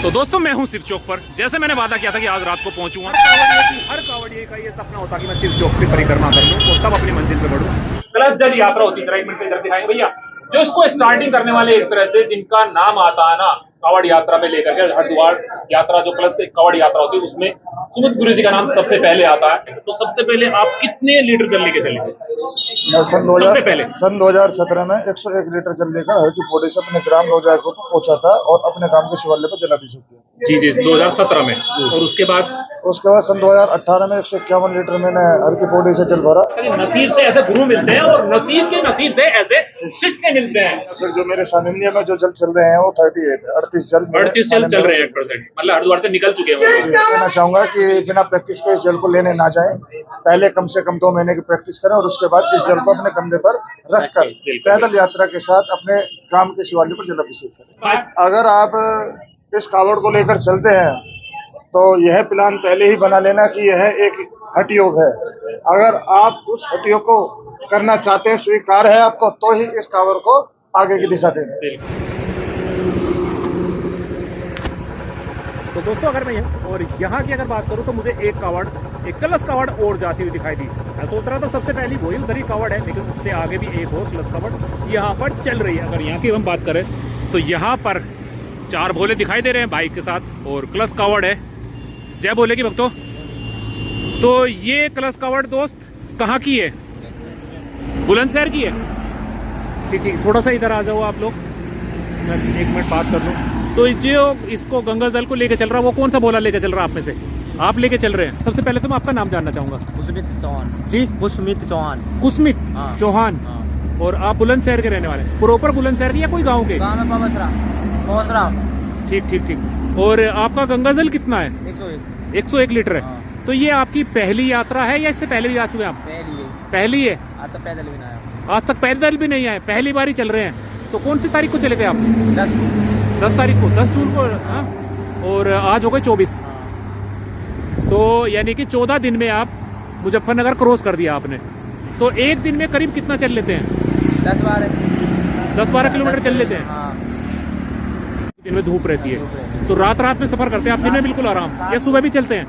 तो दोस्तों मैं हूं सिर चौक पर। जैसे मैंने वादा किया था कि आज रात को पहुंचूंगा। हर कावड़िए का ये सपना होता कि मैं सिर चौक पे परिक्रमा कर लूं और तब अपनी मंजिल पे बढ़ूं। प्लस जब यात्रा होती है, 1 मिनट इधर दिखाएंगे भैया, जो इसको स्टार्टिंग करने वाले एक तरह से जिनका नाम आता है ना कावड़ यात्रा में लेकर के हरिद्वार यात्रा जो प्लस एक कावड़ यात्रा होती है उसमें सुमित गुरु जी का नाम सबसे पहले आता है। तो सबसे पहले आप कितने लीटर जल लेके चले थे? मैं सन 2017 में 101 लीटर जल लेकर हर की पौड़ी से अपने ग्राम रोजा को पहुंचा था और अपने गांव के शिवालय पर जलाभिषेक किया। जी जी 2017 में। और उसके बाद सन 2018 में 151 लीटर मैंने हर की पौड़ी से जल भरा। नसीब से ऐसे गुरु मिलते हैं और नसीब से ऐसे शिष्य मिलते हैं। फिर जो मेरे सानिध्य में जो जल चल रहे हैं वो 38 जल चल रहे हैं 1%, मतलब हरिद्वार से निकल चुके हैं। कहना चाहूंगा कि बिना प्रैक्टिस के इस जल को लेने ना जाएं, पहले कम से कम 2 महीने की प्रैक्टिस करें और उसके बाद इस जल को अपने कंधे पर रखकर पैदल यात्रा के साथ अपने ग्राम के शिवालय पर जलाभिषेक करें। अगर आप इस कावड़ को लेकर चलते हैं तो यह प्लान पहले ही बना लेना कि यह एक हठ योग है। अगर आप उस हठ योग को करना चाहते हैं, स्वीकार है आपको, तो ही इस कावड़ को आगे की दिशा दें। तो दोस्तों अगर मैं यहाँ की अगर बात करूँ तो मुझे एक कलश कावड़ और जाती हुई दिखाई दी। मैं सोच रहा था सबसे पहली वही उधर ही कावड़ है, लेकिन उससे आगे भी एक और कलश कावड़ यहाँ पर चल रही है। अगर यहाँ की हम बात करें तो यहाँ पर 4 भोले दिखाई दे रहे हैं बाइक के साथ और कलश कावड़ है। जय भोले की भक्तों। तो ये कलश कावड़ दोस्त कहाँ की है? बुलंदशहर की है। ठीक थोड़ा सा इधर आ जाओ आप लोग, मैं 1 मिनट बात कर लूँ। तो जो इसको गंगा जल को लेके चल रहा है वो कौन सा भोला लेके चल रहा है आप में से? आप लेके चल रहे हैं। सबसे पहले तो मैं आपका नाम जानना चाहूंगा। कुसमित चौहान जी? कुसमित चौहान। कुसमित चौहान। हाँ। और आप बुलंदशहर के रहने वाले? प्रॉपर बुलंदशहर के या कोई गाँव के? गाँव में पवसरा। ठीक। और आपका गंगा जल कितना है? 101 लीटर है। हाँ। तो ये आपकी पहली यात्रा है या इससे पहले भी आ चुके हैं आप? पहली है। आज तक पैदल भी नहीं आया। आज तक पैदल भी नहीं आए, पहली बार ही चल रहे हैं। तो कौन सी तारीख को चले थे आप? 10 तारीख को, 10 जून को। हाँ। और आज हो गए 24। हाँ। तो यानी कि 14 दिन में आप मुजफ्फरनगर क्रॉस कर दिया आपने। तो एक दिन में करीब कितना चल लेते हैं? 10-12 किलोमीटर चल लेते हैं। हाँ। दिन में धूप रहती है तो रात में सफर करते हैं आप? दिन में बिल्कुल आराम, या सुबह भी चलते हैं?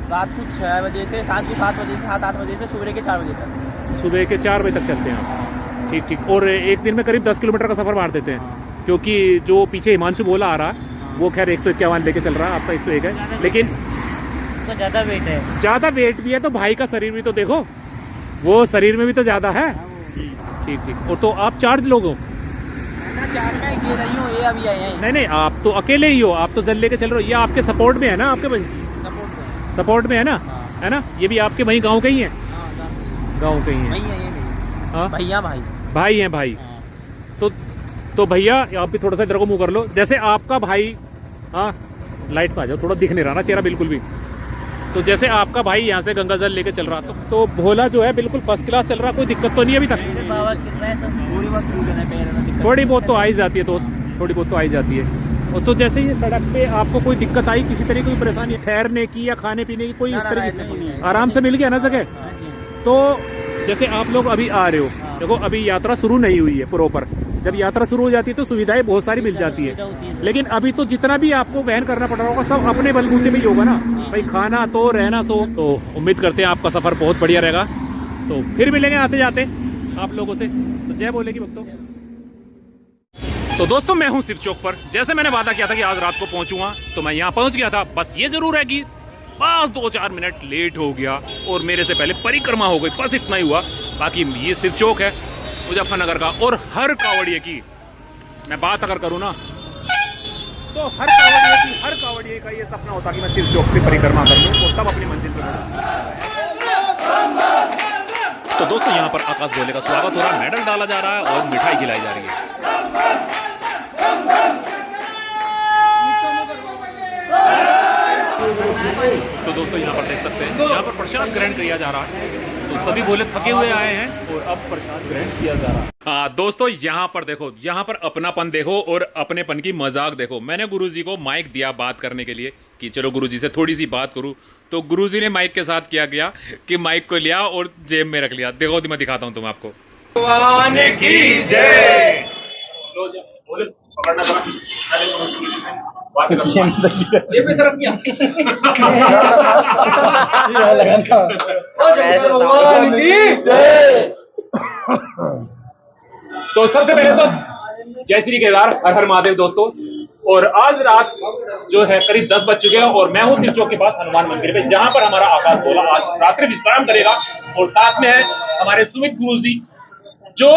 रात को 6 बजे से 7 बजे से 7-8 बजे से सुबह के 4 बजे तक। सुबह के 4 बजे तक चलते हैं। ठीक। और एक दिन में करीब 10 किलोमीटर का सफर मार देते हैं। क्योंकि जो पीछे हिमांशु बोला आ रहा है वो खैर 151 लेके चल रहा है, आपका 101 है, लेकिन तो ज़्यादा वेट है। ज़्यादा वेट भी है तो भाई का शरीर भी तो देखो, वो शरीर में भी तो ज़्यादा है। ठीक। और तो आप 4 लोग हो? नहीं, आप तो अकेले ही हो। आप तो जल लेके चल रहे हो। ये आपके सपोर्ट में है ना? आपके सपोर्ट में है ना? है ना? ये भी आपके वही गांव के ही हैं? गांव के ही हैं। भाई हैं भाई। तो भैया आप भी थोड़ा सा इधर को मुंह कर लो। जैसे आपका भाई, हाँ लाइट पे आ जाओ, थोड़ा दिख नहीं रहा ना चेहरा बिल्कुल भी। तो जैसे आपका भाई यहाँ से गंगा जल लेके चल रहा तो भोला जो है बिल्कुल फर्स्ट क्लास चल रहा, कोई दिक्कत तो नहीं है अभी तक? थोड़ी बहुत तो आ ही जाती है दोस्त, थोड़ी बहुत तो आ ही जाती है। और तो जैसे ये सड़क पे आपको कोई दिक्कत आई, किसी तरह की कोई परेशानी ठहरने की या खाने पीने की, कोई इस तरह की? आराम से मिल गया ना सके? तो जैसे आप लोग अभी आ रहे हो, देखो अभी यात्रा शुरू नहीं हुई है प्रॉपर। जब यात्रा शुरू हो जाती है तो सुविधाएं बहुत सारी मिल जाती है, लेकिन अभी तो जितना भी आपको वहन करना पड़ रहा होगा सब अपने बलबूते में ही होगा ना भाई, खाना तो रहना तो उम्मीद करते हैं आपका सफर बहुत बढ़िया रहेगा। तो फिर मिलेंगे आते जाते आप लोगों से। तो जय भोले की भक्तों। तो दोस्तों मैं हूं सिर चौक पर। जैसे मैंने वादा किया था कि आज रात को पहुंचूंगा तो मैं यहाँ पहुंच गया था। बस ये जरूर है कि बस 2-4 मिनट लेट हो गया और मेरे से पहले परिक्रमा हो गई, बस इतना ही हुआ। बाकी ये सिर चौक है मुजफ्फरनगर का। और हर कावड़िए की मैं बात अगर करूँ ना तो हर कावड़िए का ये सपना होता कि मैं सिर चौक पे परिक्रमा कर लूँ और तब अपनी मंजिल पे बढ़ूँ। तो दोस्तों यहाँ पर आकाश भोले का स्वागत हो रहा है, मेडल डाला जा रहा है और मिठाई खिलाई जा रही है। तो दोस्तों यहाँ पर देख सकते हैं, यहाँ पर प्रसाद ग्रहण किया जा रहा है। तो सभी भोले थके हुए आए हैं और अब प्रसाद ग्रहण किया जा रहा है। हाँ दोस्तों यहाँ पर देखो, यहाँ पर अपनापन देखो और अपनेपन की मजाक देखो। मैंने गुरुजी को माइक दिया बात करने के लिए कि चलो गुरुजी से थोड़ी सी बात करूँ, तो गुरुजी ने माइक के साथ क्या किया कि माइक को लिया और जेब में रख लिया। देखो मैं दिखाता हूँ तुम आपको। भगवान की जय। ये पे सर किया तो सबसे पहले तो जय श्री केदार, हर हर महादेव दोस्तों। और आज रात जो है करीब 10 बज चुके हैं और मैं हूँ सिर चौक के पास हनुमान मंदिर पे, जहां पर हमारा आकाश बोला आज रात्रि विश्राम करेगा। और साथ में है हमारे सुमित गुरु जी, जो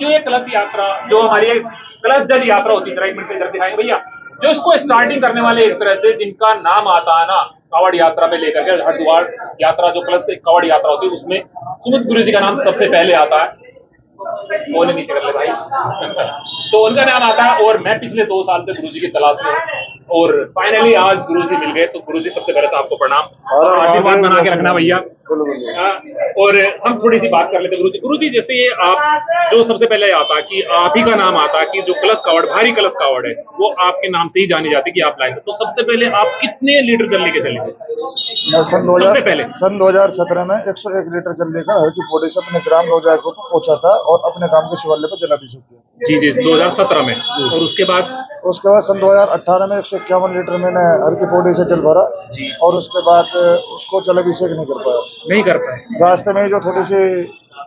ये कलश यात्रा, जो हमारी कलश जल यात्रा होती है, एक मिनट इधर दिखाएंगे भैया, जो इसको स्टार्टिंग करने वाले एक तरह से जिनका नाम आता है ना कावड़ यात्रा पे लेकर के हरिद्वार यात्रा, जो कलश कावड़ यात्रा होती है उसमें सुमित गुरु जी का नाम सबसे पहले आता है। बोले नीचे कर ले भाई तो उनका नाम आता है। और मैं पिछले 2 साल से गुरुजी की तलाश में हूँ और फाइनली आज गुरुजी मिल गए। तो गुरुजी सबसे पहले तो आपको प्रणाम और आशीर्वाद बना के रखना भैया। और हम थोड़ी सी बात कर लेते हैं गुरुजी, जैसे ये आप जो सबसे पहले आता कि आप ही का नाम आता कि जो कलश कावड़, भारी कलश कावड़ है, वो आपके नाम से ही जानी जाती कि आप लाए थे। तो सबसे पहले आप कितने लीटर जल लेके चले थे? मैं सन 2017 में 101 लीटर जल लेकर हर की पौड़ी से अपने ग्राम रोजा को पहुंचा था और अपने गांव के शिवालय पर जलाभिषेक किया। जी 2017 में। और उसके बाद सन 2018 में 151 लीटर मैंने हर की पौड़ी से जल भरा जी। और उसके बाद उसको जलाभिषेक नहीं कर पाए। रास्ते में जो थोड़ी सी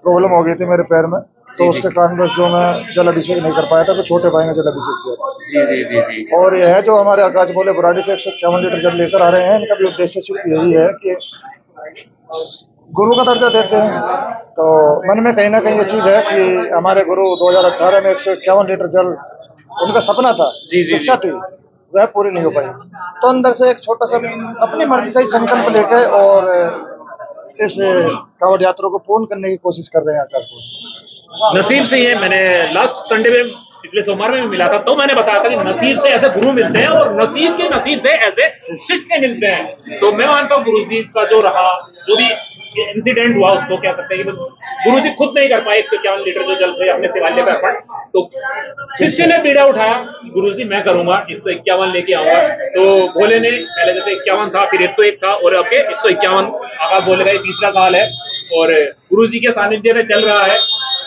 प्रॉब्लम हो गई थी मेरे पैर में, तो उसके कारणवश जो मैं जलाभिषेक नहीं कर पाया था, तो छोटे भाई ने जलाभिषेक किया। जी। और यह है जो हमारे आकाश बोले बुराड़ी से 151 लीटर जल लेकर आ रहे हैं, इनका भी उद्देश्य सिर्फ यही है कि गुरु का दर्जा देते हैं। तो मन में कहीं ना कहीं ये चीज है कि हमारे गुरु 2018 में 151 लीटर जल उनका सपना था, इच्छा थी, वह पूरी नहीं हो पाई। तो अंदर से एक छोटा सा अपनी मर्जी से ही संकल्प लेके और इस कावड़ यात्रा को पूर्ण करने की कोशिश कर रहे हैं आकाश को। नसीब से ये मैंने लास्ट संडे में पिछले सोमवार में भी मिला था, तो मैंने बताया था कि नसीब से ऐसे गुरु मिलते हैं और नसीब से ऐसे शिष्य मिलते हैं। तो मैं मानता हूँ गुरु जी का जो रहा, जो भी इंसिडेंट हुआ उसको कह सकते हैं कि गुरु जी खुद नहीं कर पाए 151 लीटर जो जल थे अपने शिवालय पर अर्पण, तो शिष्य ने बीड़ा उठाया, गुरु जी मैं करूंगा, 151 लेके आऊंगा। तो भोले ने पहले जैसे 51 था, फिर 101 था और अब के 151 आकाश बोले का 3रा साल है और गुरु जी के सानिध्य में चल रहा है।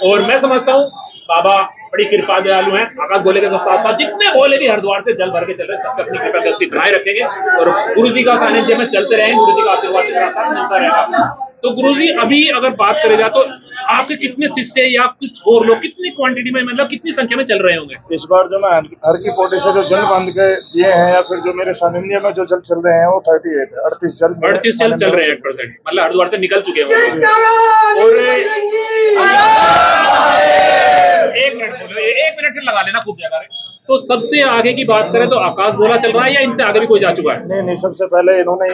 और मैं समझता हूँ बाबा बड़ी कृपा दयालु हैं। आकाश बोले के साथ साथ जितने बोले भी हरिद्वार से जल भर के चल रहे हैं, सबके अपनी कृपा दृष्टि बनाए रखेंगे और गुरु जी का सानिध्य में चलते रहेंगे, गुरु जी का आशीर्वाद के साथ मिलता रहेगा। तो गुरु जी अभी अगर बात करेगा तो आपके कितने शिष्य या कुछ और लोग कितनी क्वांटिटी में, मतलब कितनी संख्या में चल रहे होंगे? इस बार जो मैं हर की पौड़ी से जो जल बांध के दिए हैं या फिर जो मेरे सानिध्य में जो जल चल रहे हैं वो 38 जल चल रहे हैं 8%, मतलब हरिद्वार से निकल चुके हैं। और एक मिनट फिर लगा लेना खूब जगह। तो सबसे आगे की बात करें तो आकाश बोला चल रहा है या इनसे आगे भी कोई जा चुका है? नहीं, सबसे पहले इन्होंने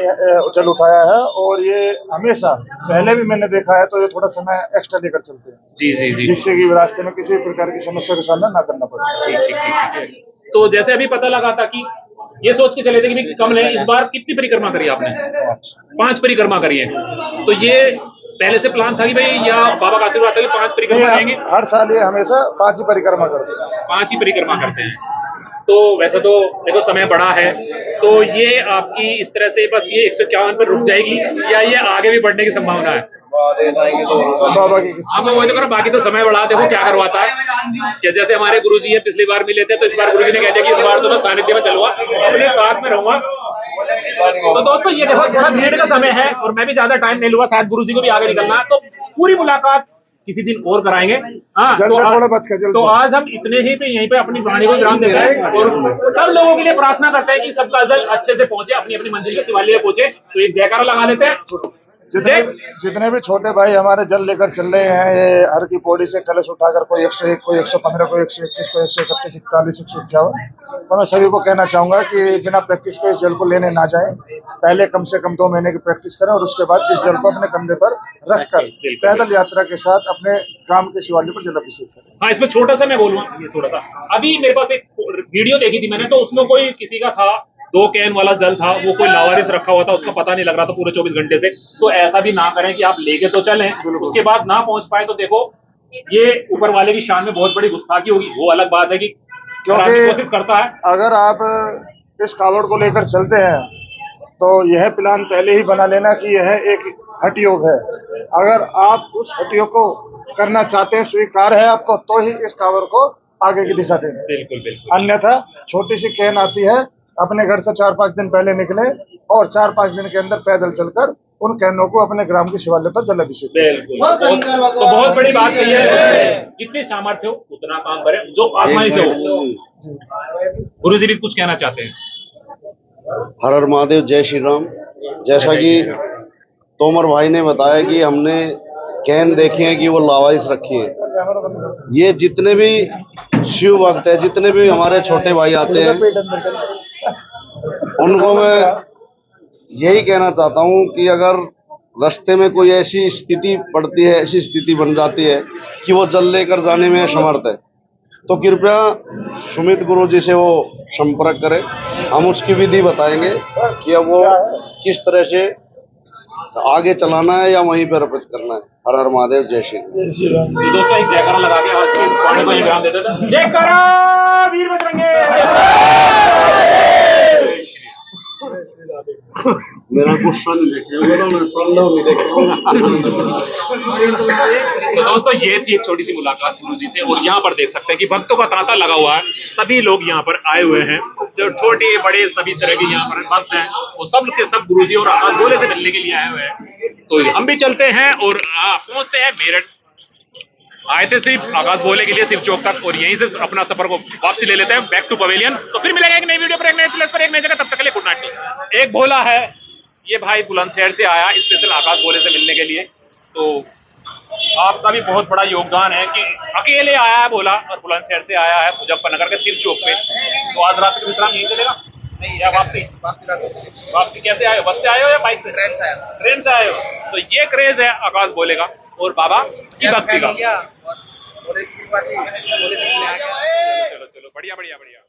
जल उठाया है और ये हमेशा पहले भी मैंने देखा है, तो ये थोड़ा समय एक्स्ट्रा लेकर चलते हैं। जी, जिससे कि रास्ते में किसी प्रकार की समस्या का सामना ना करना पड़े। ठीक। तो जैसे अभी पता लगा था कि ये सोच के चले थे कि कम है, इस बार कितनी परिक्रमा करी आपने? 5 परिक्रमा करी है। तो ये पहले से प्लान था कि भाई या बाबा का आशीर्वाद था कि 5 परिक्रमा करेंगे? हर साल ये हमेशा 5 ही परिक्रमा करते हैं। 5 ही परिक्रमा करते हैं। तो वैसे तो देखो समय बड़ा है, तो ये आपकी इस तरह से बस ये 151 पर रुक जाएगी या ये आगे भी बढ़ने की संभावना है? बाबा की आप वही तो करो, बाकी तो समय बढ़ा, देखो क्या करवाता है। कि जैसे हमारे गुरुजी है, पिछली बार मिले थे तो इस बार गुरुजी ने कह दिया कि इस बार तो मैं सानिध्य में चलूंगा, अपने साथ में रहूंगा। तो दोस्तों ये देखो थोड़ा भीड़ का समय है और मैं भी ज्यादा टाइम नहीं लूंगा, शायद गुरुजी को भी आगे निकलना है, तो पूरी मुलाकात किसी दिन और कराएंगे। हाँ, तो आज हम इतने ही पे यहीं पे अपनी वाणी को विराम देते हैं और सब लोगों के लिए प्रार्थना करते हैं कि सबका जल अच्छे से पहुंचे, अपनी अपनी मंजिल के शिवालय पहुंचे। तो एक जयकारा लगा लेते हैं। जितने भी छोटे भाई हमारे जल लेकर चल रहे हैं, ये हर की पौड़ी से कलश उठाकर कोई 101, कोई 115, कोई 121, कोई 131, 41, 151, तो मैं सभी को कहना चाहूंगा कि बिना प्रैक्टिस के इस जल को लेने ना जाएं। पहले कम से कम 2 महीने की प्रैक्टिस करें और उसके बाद इस जल को अपने कंधे पर रखकर पैदल यात्रा के साथ अपने ग्राम के शिवालय पर जलाभिषेक करें। हाँ, इसमें छोटा सा मैं बोलूँ, ये थोड़ा सा अभी मेरे पास एक वीडियो देखी थी मैंने, तो उसमें कोई किसी का था 2 कैन वाला जल था, वो कोई लावारिस रखा हुआ था, उसका पता नहीं लग रहा था पूरे 24 घंटे से। तो ऐसा भी ना करें कि आप लेके तो चलें, उसके बाद ना पहुंच पाए तो देखो ये ऊपर वाले की शान में बहुत बड़ी गुस्ताखी होगी। वो अलग बात है कि क्योंकि कोशिश करता है। अगर आप इस कावड़ को लेकर चलते हैं तो यह प्लान पहले ही बना लेना कि यह एक हठ योग है। अगर आप उस हठ योग को करना चाहते हैं, स्वीकार है आपको, तो ही इस कावड़ को आगे की दिशा देना। बिल्कुल। अन्यथा छोटी सी कैन आती है, अपने घर से 4-5 दिन पहले निकले और 4-5 दिन के अंदर पैदल चलकर उन कैनों को अपने ग्राम के शिवालय पर जलाभिषेक किया। बिल्कुल, तो बहुत बड़ी बात कही है। जितनी सामर्थ्य हो उतना काम करें, जो आसमानी से हो। गुरु जी भी कुछ कहना चाहते हैं। हर हर महादेव, जय श्री राम। जैसा कि तोमर भाई ने बताया कि हमने कैन देखे हैं कि वो लावारिस रखी है। ये जितने भी शिव भक्त है, जितने भी हमारे छोटे भाई आते हैं, उनको मैं यही कहना चाहता हूँ कि अगर रास्ते में कोई ऐसी स्थिति पड़ती है, ऐसी स्थिति बन जाती है कि वो जल लेकर जाने में समर्थ है, तो कृपया सुमित गुरु जी से वो संपर्क करें। हम उसकी विधि बताएंगे कि अब वो किस तरह से आगे चलाना है या वहीं पर अर्पित करना है। हर हर महादेव, जय श्री राम। तो दोस्तों एक जयकारा लगा के आज के पानी को विराम देते थे। जयकारा वीर बजरंगे। मेरा गुस्सा नहीं देखेगा, तो दोस्तों ये थी एक छोटी सी मुलाकात गुरु जी से। और यहाँ पर देख सकते हैं कि भक्तों का तांता लगा हुआ है। सभी लोग यहाँ पर आए हुए हैं, जो छोटे बड़े सभी तरह के यहाँ पर भक्त हैं, वो सब के सब गुरु जी और आकाश गोले से मिलने के लिए आए हुए हैं। तो हम भी चलते हैं और पहुंचते हैं मेरठ। आए थे सिर्फ आकाश गोले के लिए, सिर्फ चौक तक, और यहीं से अपना सफर को वापसी ले लेते हैं बैक टू पवेलियन। तो फिर मिलेगा एक नई वीडियो पर, एक नई प्लेस पर, एक नई जगह। तब तक के लिए गुड नाइट। एक भोला है, ये भाई बुलंदशहर से आया स्पेशल आकाश गोले से मिलने के लिए। तो आपका भी बहुत बड़ा योगदान है कि अकेले आया है भोला और बुलंदशहर से आया है मुजफ्फरनगर के सिर चौक पे। तो आज रात का विश्राम यहीं चलेगा या वापसी? वापसी कैसे आए हो? बस से आए हो या बाइक से? ट्रेन से आए हो। तो ये क्रेज है आकाश गोले का और बाबा की भक्ति का। चलो चलो, बढ़िया बढ़िया बढ़िया।